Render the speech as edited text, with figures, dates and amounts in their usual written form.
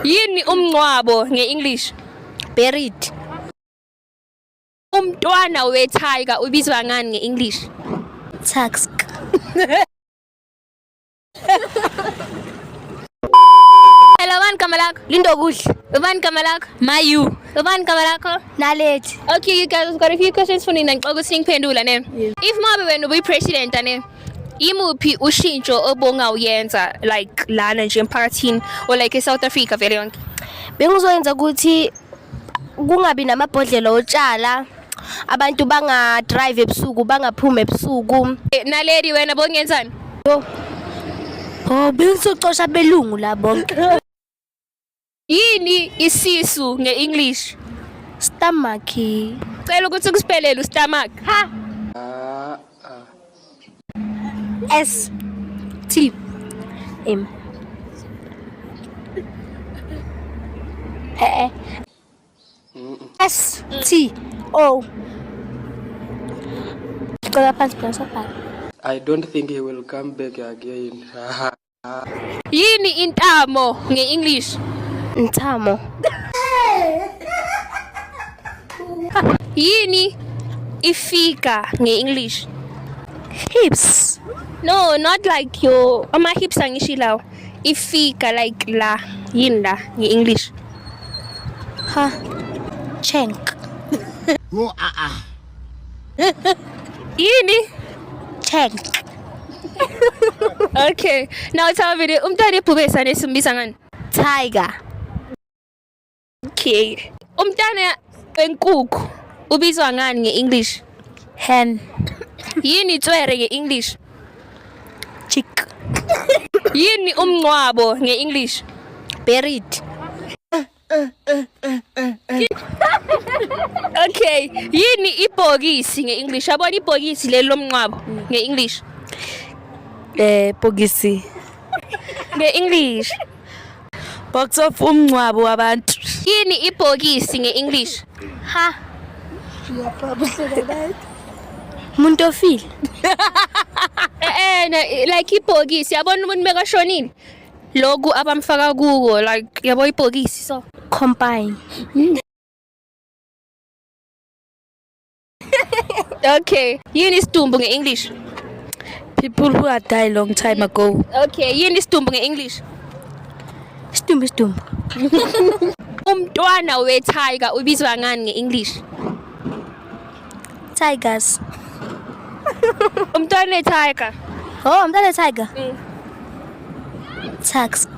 Yini umncwabo nge-English? Buried. Umntwana we-tiger ubizwa ngani nge-English? Tusk. Hello, ubani igama lakho? Lindo kudla. Ubani igama lakho? Mayu. Ubani igama lakho? Nalethi. Okay, you guys, I've got a few questions for nina ngixoxa ukuthi ngiphendula ne. If mabe wena ubuyi-president ne, imuphi ushintsho obongawuyenza like lana nje emphakathini or like eSouth Africa vele yonke? Bengizoyenza ukuthi kungabi namabhodlela otshala. Abantu banga drive ebusuku, bangaphuma ebusuku. Naledi wena bongenzani? Oh, bengizocosha belungu la bonke. Yini isisu nge-English? Stomach. Cela ukuthi ukusipelele stomach. Ha. S T M. S T O. I don't think he will come back again. Yini intamo nge-English? Ntamo. Yini ifika nge-English? Hips. No, not like your ama-hips angisho lawo. Ifika like la, yini la nge-English? Ha. Chenk. Yini? Chenk. Okay. Now tell me, umntwana ebhubesi anesimbisa ngani? Tiger. Okay. Umntwana wenkukhu ubizwa ngani nge-English? Hen. Yini itswere nge-English? Chick. Yini umncwabo nge-English? Buried. Okay. Yini ibhokisi nge-English? Yabona ibhokisi leli lomncwabo nge-English? Bogisi. Nge-English. Box of umncwabo wabantu. Yini ibhokisi nge-English? Ha. Umuntu ofile. Like ibhokisi yabona umuntu bekashonile. Loku abamfaka kuwo like yabo ibhokisi so Combine. Okay. Yini isidumbu nge-English? People who had died long time ago. Okay. Yini isidumbu nge-English? Stumbu. Umntwana we-tiger ubizwa ngani nge-English? Tigers. Umntwana we-tiger. Oh, I'm not a tiger. Tusk.